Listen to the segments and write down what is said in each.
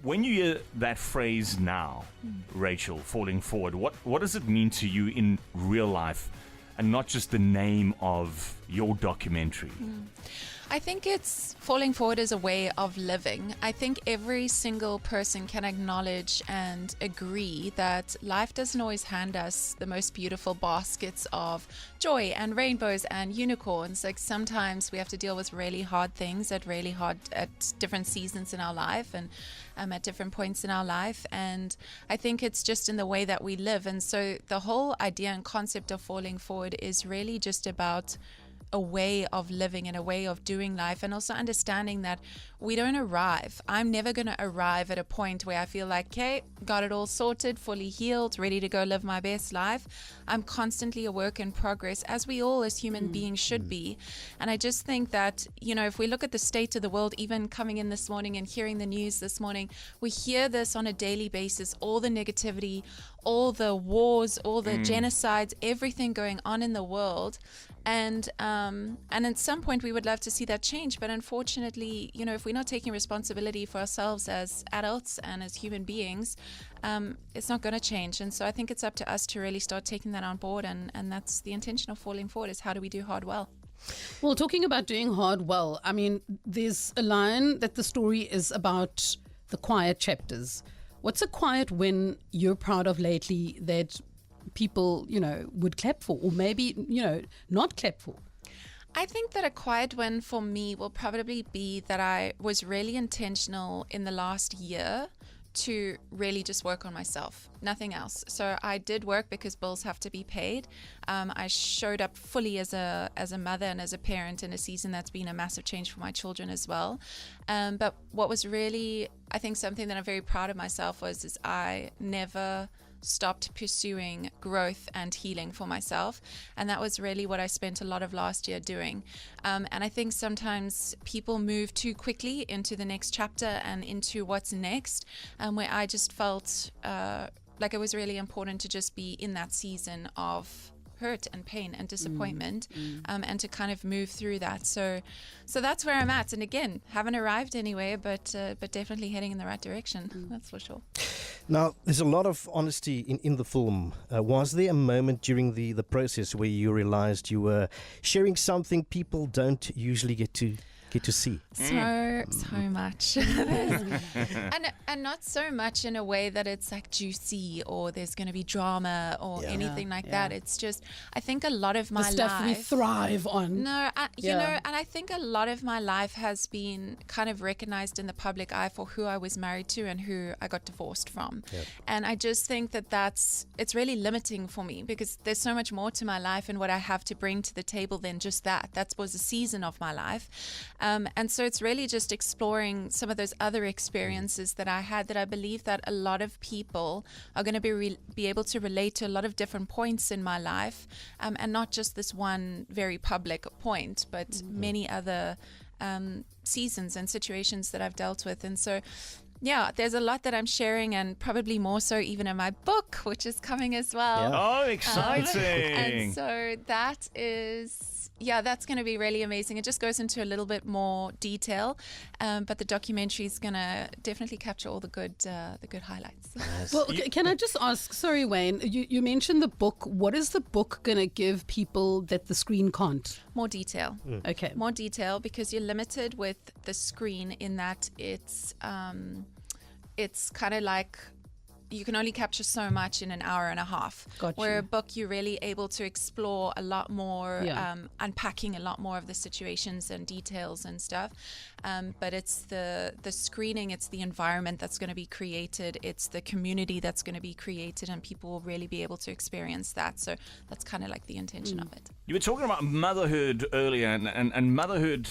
When you hear that phrase now, Rachel, falling forward, what does it mean to you in real life and not just the name of your documentary? I think it's falling forward as a way of living. I think every single person can acknowledge and agree that life doesn't always hand us the most beautiful baskets of joy and rainbows and unicorns. Like sometimes we have to deal with really hard things at different seasons in our life and at different points in our life. And I think it's just in the way that we live. And so the whole idea and concept of falling forward is really just about a way of living and a way of doing life, and also understanding that we don't arrive. I'm never going to arrive at a point where I feel like, okay, got it all sorted, fully healed, ready to go live my best life. I'm constantly a work in progress, as we all as human beings should be. And I just think that, if we look at the state of the world, even coming in this morning and hearing the news this morning, we hear this on a daily basis, all the negativity, all the wars, all the genocides, everything going on in the world. And at some point we would love to see that change. But unfortunately, if we're not taking responsibility for ourselves as adults and as human beings, it's not going to change. And so I think it's up to us to really start taking that on board. And that's the intention of falling forward, is how do we do hard well? Well, talking about doing hard well, I mean, there's a line that the story is about the quiet chapters. What's a quiet win you're proud of lately that people, would clap for, or maybe, not clap for? I think that a quiet win for me will probably be that I was really intentional in the last year to really just work on myself, nothing else. So I did work because bills have to be paid. I showed up fully as a mother and as a parent in a season that's been a massive change for my children as well. But what was really, I think, something that I'm very proud of myself is I never stopped pursuing growth and healing for myself. And that was really what I spent a lot of last year doing. And I think sometimes people move too quickly into the next chapter and into what's next, where I just felt like it was really important to just be in that season of hurt and pain and disappointment, and to kind of move through that. So that's where I'm at. And again, haven't arrived anywhere, but definitely heading in the right direction. That's for sure. Now, there's a lot of honesty in the film. Was there a moment during the process where you realized you were sharing something people don't usually get to see? So much. and not so much in a way that it's like juicy or there's going to be drama or anything like that. It's just, I think a lot of my life, the stuff we thrive on. No, and I think a lot of my life has been kind of recognized in the public eye for who I was married to and who I got divorced from. And I just think it's really limiting for me, because there's so much more to my life and what I have to bring to the table than just that. That was a season of my life. And so it's really just exploring some of those other experiences that I had, that I believe that a lot of people are going to be able to relate to a lot of different points in my life, and not just this one very public point, but many other seasons and situations that I've dealt with. And so there's a lot that I'm sharing, and probably more so even in my book, which is coming as well. Oh, exciting. And so that is, that's going to be really amazing. It just goes into a little bit more detail, but the documentary is going to definitely capture all the good highlights. Yes. Well, can I just ask, sorry, Wayne, you mentioned the book. What is the book going to give people that the screen can't? More detail. Okay. More detail, because you're limited with the screen in that it's kind of like you can only capture so much in an hour and a half. Gotcha. Where a book, you're really able to explore a lot more, unpacking a lot more of the situations and details and stuff. But it's the screening, it's the environment that's going to be created, it's the community that's going to be created, and people will really be able to experience that. So that's kind of like the intention of it. You were talking about motherhood earlier, and motherhood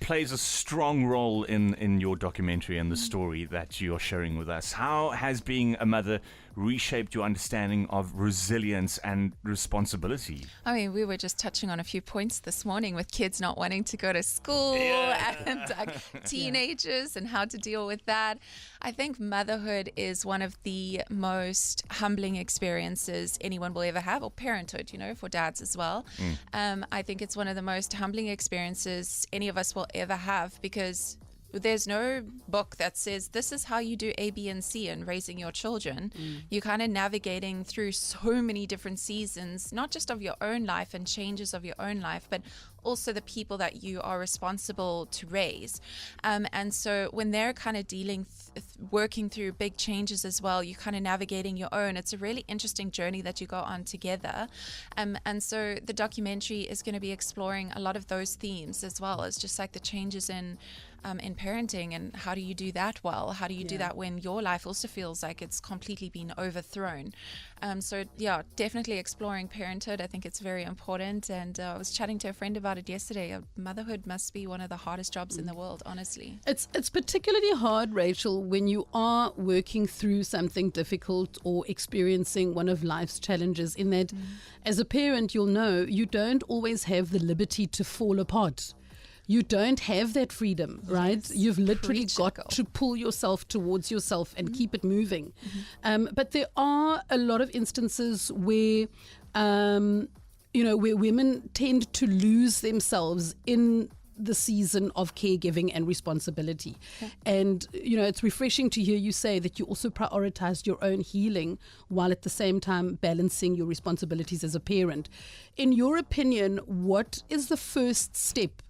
plays a strong role in your documentary and the story that you're sharing with us. How has being a mother reshaped your understanding of resilience and responsibility? I mean, we were just touching on a few points this morning with kids not wanting to go to school and teenagers and how to deal with that. I think motherhood is one of the most humbling experiences anyone will ever have, or parenthood, for dads as well. I think it's one of the most humbling experiences any of us will ever have, because there's no book that says this is how you do A, B, and C in raising your children. You're kind of navigating through so many different seasons, not just of your own life and changes of your own life, but also the people that you are responsible to raise. And so when they're kind of working through big changes as well, you're kind of navigating your own. It's a really interesting journey that you go on together. And so the documentary is going to be exploring a lot of those themes as well as just like the changes in parenting, and how do you do that well? How do you do that when your life also feels like it's completely been overthrown? So yeah, definitely exploring parenthood. I think it's very important. And I was chatting to a friend about it yesterday. Motherhood must be one of the hardest jobs in the world, honestly. It's particularly hard, Rachel, when you are working through something difficult or experiencing one of life's challenges, in that as a parent, you'll know you don't always have the liberty to fall apart. You don't have that freedom, right? Yes. You've literally Preach, got girl. to pull yourself towards yourself and keep it moving. But there are a lot of instances where, where women tend to lose themselves in the season of caregiving and responsibility. And, it's refreshing to hear you say that you also prioritized your own healing while at the same time balancing your responsibilities as a parent. In your opinion, what is the first step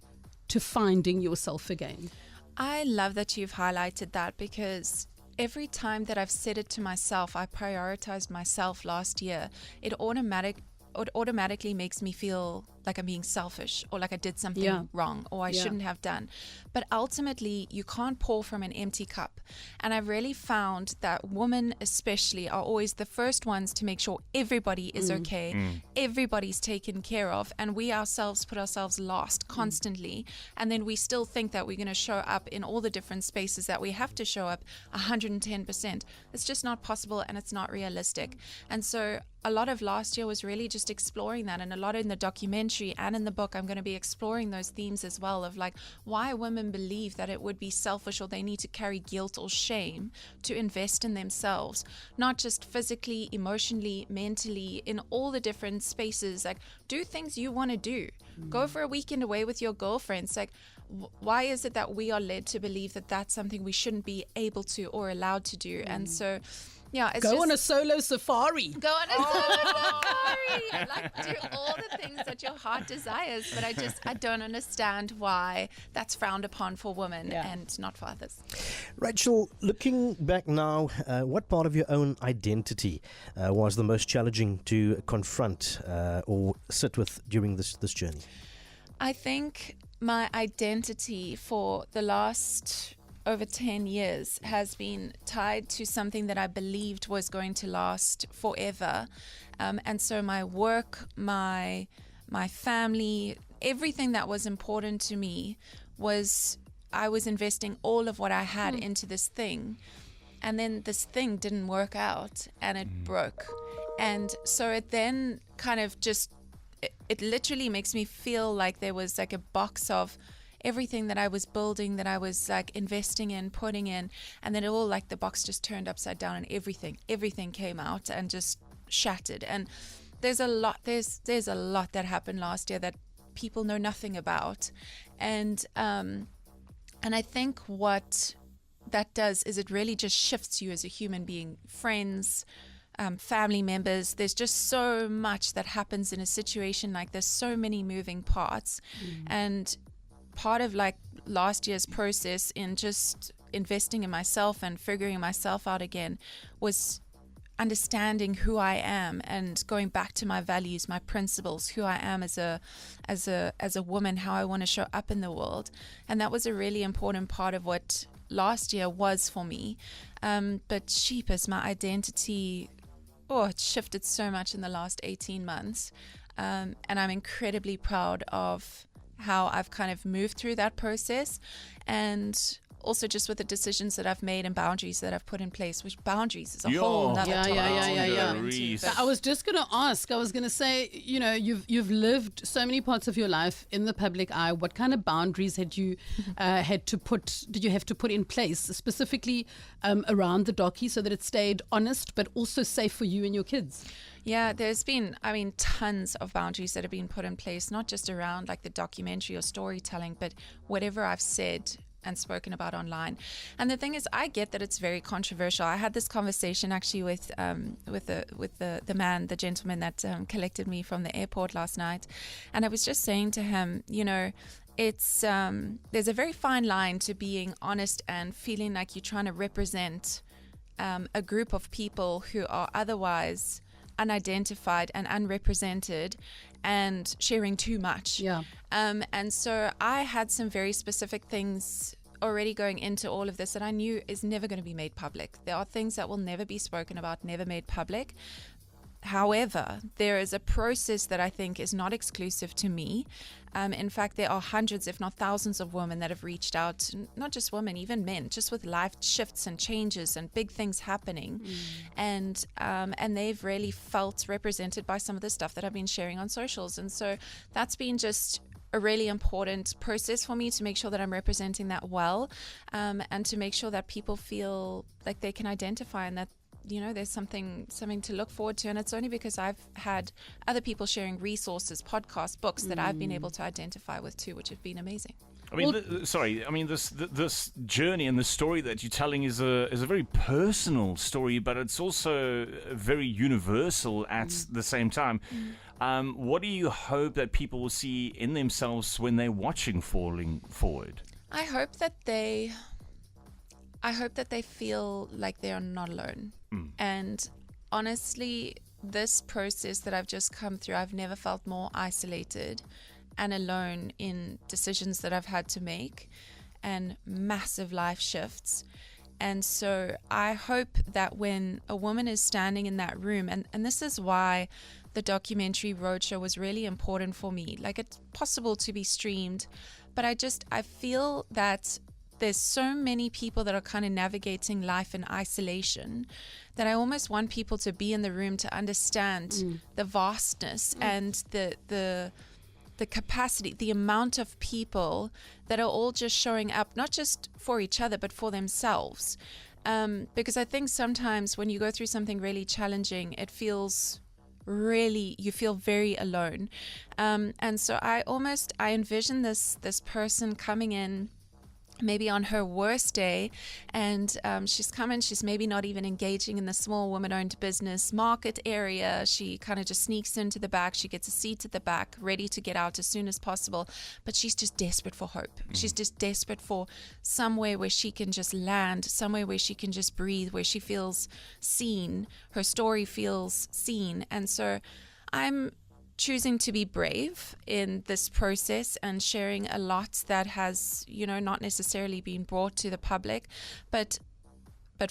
to finding yourself again? I love that you've highlighted that, because every time that I've said it to myself, I prioritized myself last year, it automatically makes me feel like I'm being selfish, or like I did something wrong, or I shouldn't have done. But ultimately, you can't pour from an empty cup. And I've really found that women especially are always the first ones to make sure everybody is okay, everybody's taken care of, and we ourselves put ourselves last constantly. And then we still think that we're going to show up in all the different spaces that we have to show up 110%. It's just not possible, and it's not realistic. And so a lot of last year was really just exploring that, and a lot in the documentary and in the book I'm going to be exploring those themes as well, of like why women believe that it would be selfish or they need to carry guilt or shame to invest in themselves, not just physically, emotionally, mentally, in all the different spaces. Like, do things you want to do. Go for a weekend away with your girlfriends. Like, why is it that we are led to believe that that's something we shouldn't be able to or allowed to do? And so yeah, it's Go on a solo safari. Go on a solo safari. Like, do all the things that your heart desires, but I don't understand why that's frowned upon for women and not for others. Rachel, looking back now, what part of your own identity was the most challenging to confront or sit with during this journey? I think my identity for the last over 10 years has been tied to something that I believed was going to last forever. And so my work, my family, everything that was important to me I was investing all of what I had into this thing. And then this thing didn't work out, and it broke. And so it then kind of just, it literally makes me feel like there was like a box of everything that I was building, that I was like investing in, putting in, and then it all, like the box just turned upside down, and everything came out and just shattered. And there's a lot that happened last year that people know nothing about. And I think what that does is it really just shifts you as a human being. Friends, family members, there's just so much that happens in a situation like this, so many moving parts. And part of like last year's process in just investing in myself and figuring myself out again was understanding who I am and going back to my values, my principles, who I am as a woman, how I want to show up in the world. And that was a really important part of what last year was for me. But sheepers, my identity, it shifted so much in the last 18 months. And I'm incredibly proud of how I've kind of moved through that process, and also just with the decisions that I've made and boundaries that I've put in place, which boundaries is a whole nother topic. Yeah. I was just going to ask, I was going to say, you've lived so many parts of your life in the public eye. What kind of boundaries did you have to put in place, specifically around the docu, so that it stayed honest, but also safe for you and your kids? Yeah, there's been, tons of boundaries that have been put in place, not just around like the documentary or storytelling, but whatever I've said and spoken about online. And the thing is, I get that it's very controversial. I had this conversation actually with the gentleman that collected me from the airport last night, and I was just saying to him, it's there's a very fine line to being honest and feeling like you're trying to represent a group of people who are otherwise unidentified and unrepresented and sharing too much. Yeah. And so I had some very specific things already going into all of this that I knew is never going to be made public. There are things that will never be spoken about, never made public. However, there is a process that I think is not exclusive to me. In fact, there are hundreds, if not thousands, of women that have reached out, not just women, even men, just with life shifts and changes and big things happening. And they've really felt represented by some of the stuff that I've been sharing on socials. And so that's been just a really important process for me to make sure that I'm representing that well, and to make sure that people feel like they can identify and that there's something to look forward to. And it's only because I've had other people sharing resources, podcasts, books that I've been able to identify with too, which have been amazing. I mean, this journey and the story that you're telling is a very personal story, but it's also very universal at the same time. What do you hope that people will see in themselves when they're watching Falling Forward? I hope that they feel like they are not alone. And honestly, this process that I've just come through, I've never felt more isolated and alone in decisions that I've had to make and massive life shifts. And so I hope that when a woman is standing in that room, and this is why the documentary roadshow was really important for me. Like, it's possible to be streamed, but I feel that there's so many people that are kind of navigating life in isolation that I almost want people to be in the room to understand the vastness and the capacity, the amount of people that are all just showing up, not just for each other, but for themselves. Because I think sometimes when you go through something really challenging, you feel very alone. And so I envision this person coming in maybe on her worst day, and she's maybe not even engaging in the small woman-owned business market area. She kind of just sneaks into the back. She gets a seat at the back, ready to get out as soon as possible, but she's just desperate for hope. She's just desperate for somewhere where she can just land, somewhere where she can just breathe, where she feels seen, her story feels seen. And so I'm choosing to be brave in this process and sharing a lot that has, not necessarily been brought to the public, but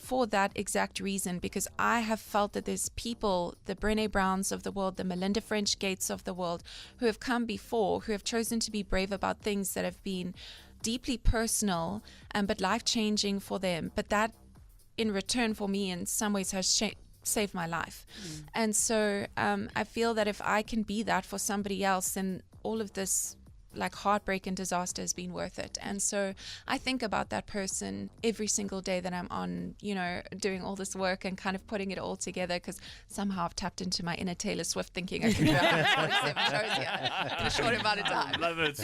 for that exact reason, because I have felt that there's people, the Brené Browns of the world, the Melinda French Gates of the world, who have come before, who have chosen to be brave about things that have been deeply personal, but life-changing for them. But that, in return for me, in some ways has saved my life. And so I feel that if I can be that for somebody else, then all of this like heartbreak and disaster has been worth it. And so I think about that person every single day that I'm on, doing all this work and kind of putting it all together, because somehow I've tapped into my inner Taylor Swift thinking I can do 47 shows here in a short amount of time. Love it.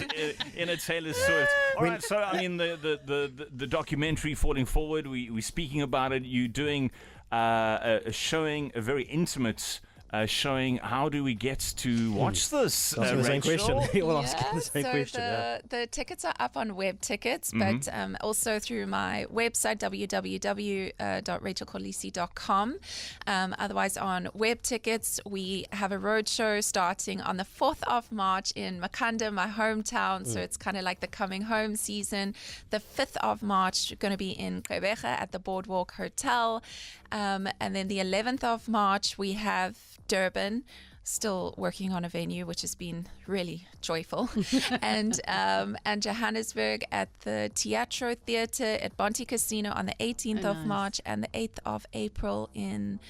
Inner Taylor Swift. All right, so I mean the documentary Falling Forward, we're speaking about it. You're doing a showing, a very intimate showing. How do we get to watch this? The same question. We'll ask the same so question. The tickets are up on web tickets, but also through my website, www.rachelkolisi.com. Otherwise, on web tickets, we have a roadshow starting on the 4th of March in Makanda, my hometown. So it's kind of like the coming home season. The 5th of March, going to be in Gqeberha at the Boardwalk Hotel. And then the 11th of March, we have Durban, still working on a venue, which has been really joyful, and Johannesburg at the Teatro Theatre at Bonte Casino on the 18th of March, and the 8th of April in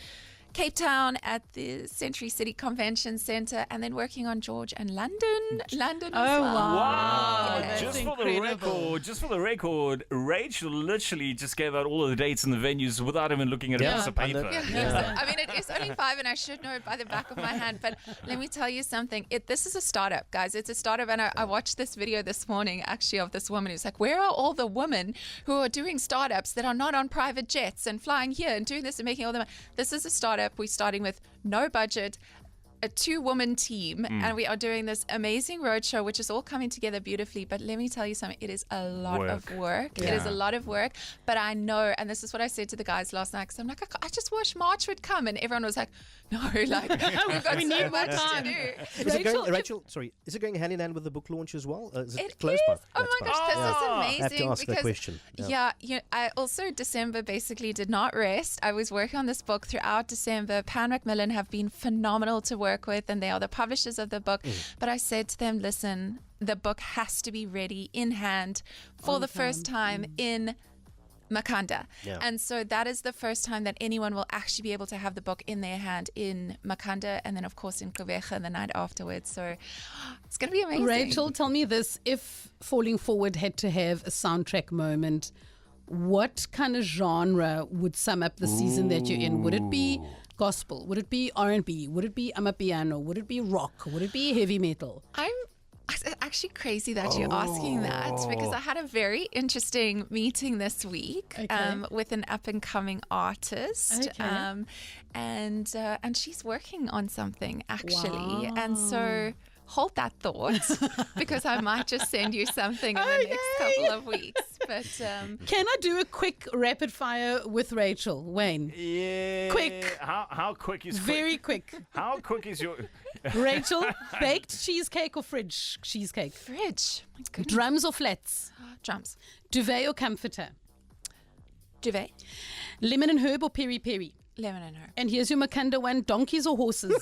Cape Town at the Century City Convention Centre, and then working on George and London as Oh, well. Wow! Yeah. Just That's for incredible. the record, Rachel literally just gave out all of the dates and the venues without even looking at a Yeah, piece of I know. paper. Yeah. I mean, it is only 5, and I should know it by the back of my hand. But let me tell you something. This is a startup, guys. It's a startup, and I watched this video this morning, actually, of this woman who's like, "Where are all the women who are doing startups that are not on private jets and flying here and doing this and making all the money?" This is a startup. We're starting with no budget, a 2-woman team, and we are doing this amazing roadshow, which is all coming together beautifully. But let me tell you something, it is a lot of work. It is a lot of work, but I know, and this is what I said to the guys last night, because I'm like, I just wish March would come, and everyone was like, no, like, we've got We so need much more to time. do. Is it going, Rachel, sorry, is it going hand in hand with the book launch as well? Is it It close is. by? Oh That's my fine. gosh, this Yeah. is I amazing. have to ask that because, question. I also, December basically did not rest. I was working on this book throughout December. Pan Macmillan have been phenomenal to work with, and they are the publishers of the book. But I said to them, listen, the book has to be ready in hand for the first time in Makanda. Yeah. And so that is the first time that anyone will actually be able to have the book in their hand in Makanda, and then of course in Kobeka the night afterwards. So it's going to be amazing. Rachel, tell me this. If Falling Forward had to have a soundtrack moment, what kind of genre would sum up the season that you're in? Would it be gospel? Would it be R&B? Would it be amapiano? Would it be rock? Would it be heavy metal? It's actually crazy that you're asking that, because I had a very interesting meeting this week with an up-and-coming artist, Okay. and she's working on something actually, and so hold that thought because I might just send you something in the next couple of weeks. But Can I do a quick rapid fire with Rachel? Wayne? Yeah. Quick. How quick is Very quick. How quick is your? Rachel, baked cheesecake or fridge cheesecake? fridge, my goodness. Drums or flats? Drums, Duvet or comforter? duvet, Lemon and herb or peri peri? lemon and herb. And here's your Makanda one, donkeys or horses?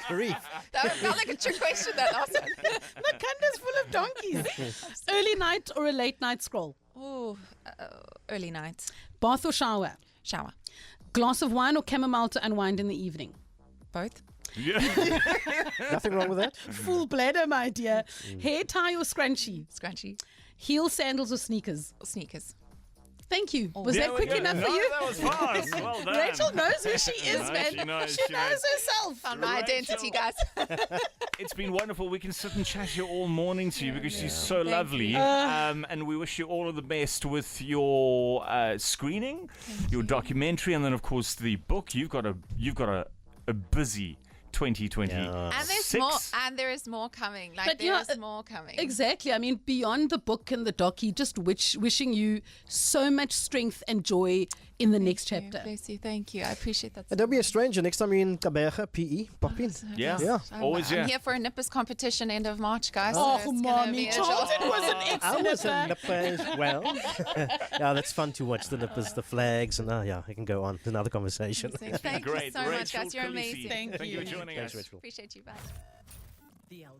Grief. That felt like a trick question, that last one. Makanda's full of donkeys. Early night or a late night scroll? Ooh, early night, Bath or shower? shower, Glass of wine or chamomile to unwind in the evening? both. Yeah. Nothing wrong with that? Full bladder, my dear. Hair tie or scrunchie? Scrunchy, Heel sandals or sneakers? sneakers. Thank you. Was There that we quick go. enough for No, you? That was fast. Well done. Rachel knows who she is, No, man. she knows, She she knows knows. herself. Found my identity, guys. It's been wonderful. We can sit and chat here all morning to you because she's so Thank lovely. you. And we wish you all of the best with your screening, your documentary, and then of course the book. You've got a busy 2020. Yeah. And there's more, and there is more coming. Like But there yeah, is more coming. Exactly. I mean, beyond the book and the doc, just wishing you so much strength and joy in the next Thank you. chapter. Bless you. Thank you. I appreciate that. And don't be a stranger. Next time you're in Kobeka, PE, pop in. Yeah. Yeah. Always, I'm yeah. here for a nippers competition end of March, guys. Oh, so it's gonna mommy, be a Charlton joy. was an I excellent was a nipper as well. Yeah, that's fun to watch the nippers, the flags, and yeah, I can go on. Another conversation. Thank you Great. so much, Rachel guys. You're Kolisi, amazing. Thank Thank you for you. joining Thanks, us. Rachel. Appreciate you. Bye. The Alka.